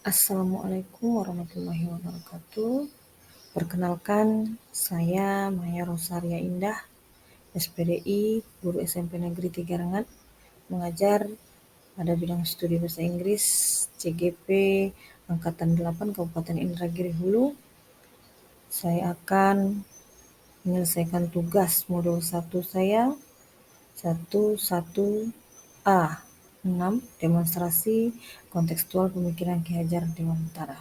Assalamualaikum warahmatullahi wabarakatuh. Perkenalkan, saya Maya Rosaria Indah, SPDI, guru SMP Negeri 3 Rengat, mengajar pada bidang studi bahasa Inggris CGP Angkatan 8 Kabupaten Indragiri Hulu. Saya akan menyelesaikan tugas modul 1 saya 11A 6 demonstrasi kontekstual pemikiran Ki Hajar Dewantara.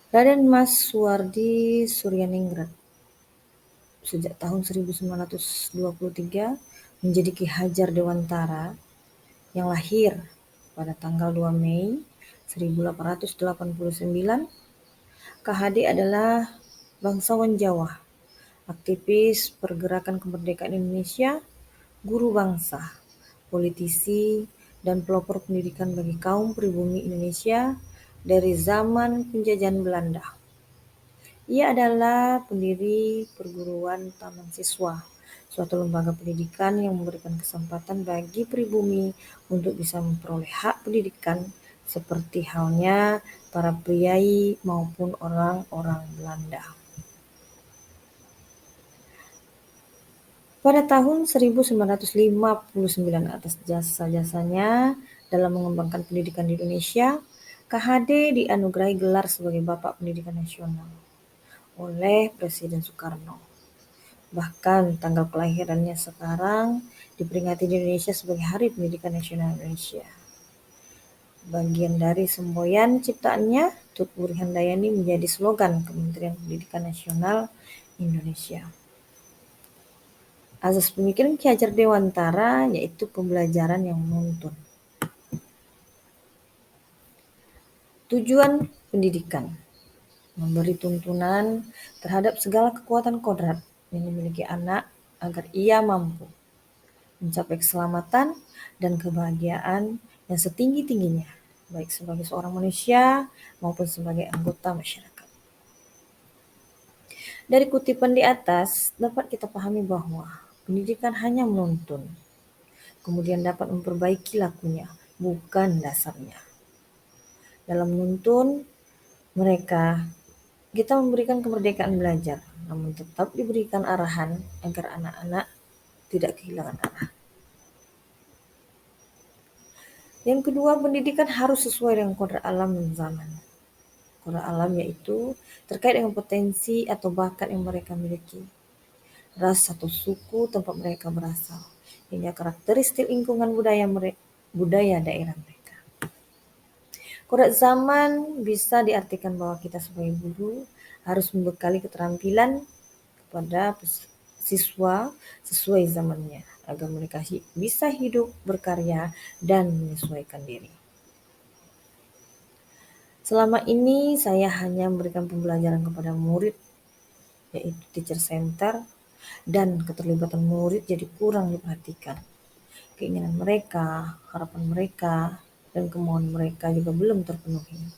Raden Mas Suwardi Suryaningrat sejak tahun 1923 menjadi Ki Hajar Dewantara yang lahir pada tanggal 2 Mei 1889. KHD adalah bangsawan Jawa, aktivis pergerakan kemerdekaan Indonesia, guru bangsa, politisi, dan pelopor pendidikan bagi kaum pribumi Indonesia dari zaman penjajahan Belanda. Ia adalah pendiri perguruan Taman Siswa, suatu lembaga pendidikan yang memberikan kesempatan bagi pribumi untuk bisa memperoleh hak pendidikan seperti halnya para priai maupun orang-orang Belanda. Pada tahun 1959 atas jasa-jasanya dalam mengembangkan pendidikan di Indonesia, KHD dianugerahi gelar sebagai Bapak Pendidikan Nasional oleh Presiden Soekarno. Bahkan tanggal kelahirannya sekarang diperingati di Indonesia sebagai Hari Pendidikan Nasional Indonesia. Bagian dari semboyan ciptaannya, Tut Wuri Handayani menjadi slogan Kementerian Pendidikan Nasional Indonesia. Azas pemikiran Ki Hajar Dewantara yaitu pembelajaran yang menuntun. Tujuan pendidikan: memberi tuntunan terhadap segala kekuatan kodrat yang dimiliki anak agar ia mampu mencapai keselamatan dan kebahagiaan yang setinggi-tingginya, baik sebagai seorang manusia maupun sebagai anggota masyarakat. Dari kutipan di atas dapat kita pahami bahwa pendidikan hanya menuntun, kemudian dapat memperbaiki lakunya, bukan dasarnya. Dalam menuntun kita memberikan kemerdekaan belajar, namun tetap diberikan arahan agar anak-anak tidak kehilangan arah. Yang kedua, pendidikan harus sesuai dengan kodrat alam dan zaman. Kodrat alam yaitu terkait dengan potensi atau bakat yang mereka miliki, ras atau suku tempat mereka berasal, hingga karakteristik lingkungan budaya daerah mereka. Kodrat zaman bisa diartikan bahwa kita sebagai guru harus membekali keterampilan kepada siswa sesuai zamannya, agar mereka bisa hidup, berkarya, dan menyesuaikan diri. Selama ini saya hanya memberikan pembelajaran kepada murid, yaitu teacher center, dan keterlibatan murid jadi kurang diperhatikan. Keinginan mereka, harapan mereka, dan kemauan mereka juga belum terpenuhi.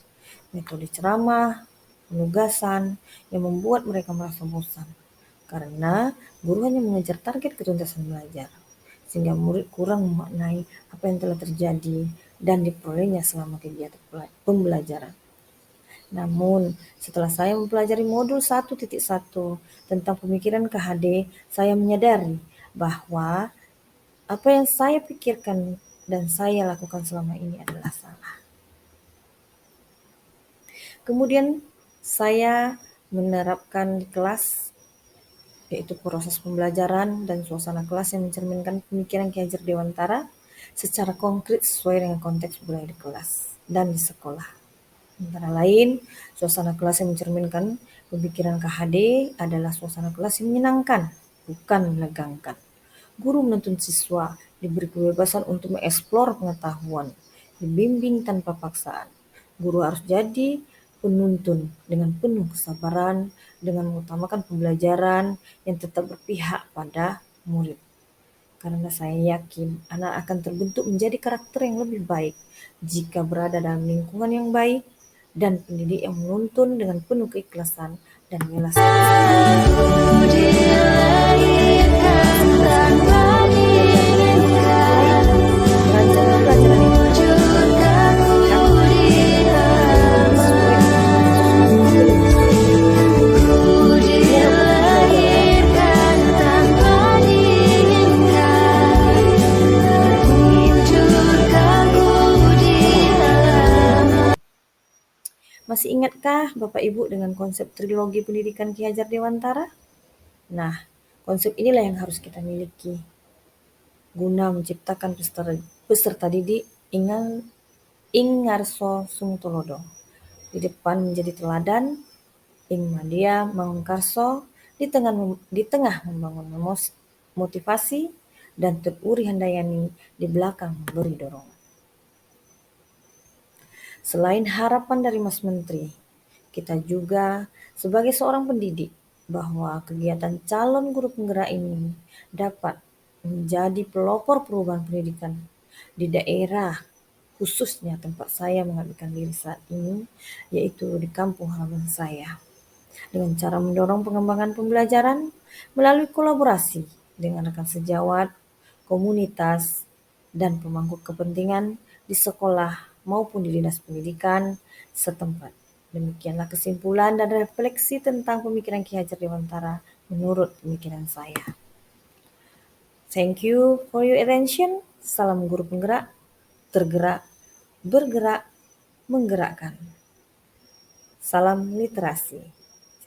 Metode ceramah, penugasan yang membuat mereka merasa bosan, karena guru hanya mengejar target ketuntasan belajar, sehingga murid kurang memaknai apa yang telah terjadi dan diperolehnya selama kegiatan pembelajaran. Namun, setelah saya mempelajari modul 1.1 tentang pemikiran KHD, saya menyadari bahwa apa yang saya pikirkan dan saya lakukan selama ini adalah salah. Kemudian saya menerapkan di kelas, yaitu proses pembelajaran dan suasana kelas yang mencerminkan pemikiran Ki Hajar Dewantara secara konkret sesuai dengan konteks budaya di kelas dan di sekolah. Antara lain, suasana kelas yang mencerminkan pemikiran KHD adalah suasana kelas yang menyenangkan, bukan menegangkan. Guru menuntun siswa diberi kebebasan untuk mengeksplor pengetahuan, dibimbing tanpa paksaan. Guru harus jadi penuntun dengan penuh kesabaran, dengan mengutamakan pembelajaran yang tetap berpihak pada murid. Karena saya yakin anak akan terbentuk menjadi karakter yang lebih baik jika berada dalam lingkungan yang baik dan pendidik yang menuntun dengan penuh keikhlasan dan welas. Masih ingatkah Bapak Ibu dengan konsep trilogi pendidikan Ki Hajar Dewantara? Nah, konsep inilah yang harus kita miliki guna menciptakan peserta didik ing ngarso sumtulodo. Di depan menjadi teladan, ing madia mangkarso, di tengah membangun motivasi, dan teruri handayani di belakang memberi dorongan. Selain harapan dari Mas Menteri, kita juga sebagai seorang pendidik bahwa kegiatan calon guru penggerak ini dapat menjadi pelopor perubahan pendidikan di daerah, khususnya tempat saya mengabdikan diri saat ini, yaitu di kampung halaman saya. Dengan cara mendorong pengembangan pembelajaran melalui kolaborasi dengan rekan sejawat, komunitas, dan pemangku kepentingan di sekolah maupun di dinas pendidikan setempat. Demikianlah kesimpulan dan refleksi tentang pemikiran Ki Hajar Dewantara menurut pemikiran saya. Thank you for your attention. Salam guru penggerak, tergerak, bergerak, menggerakkan. Salam literasi.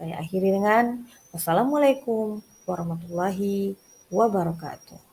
Saya akhiri dengan wassalamualaikum warahmatullahi wabarakatuh.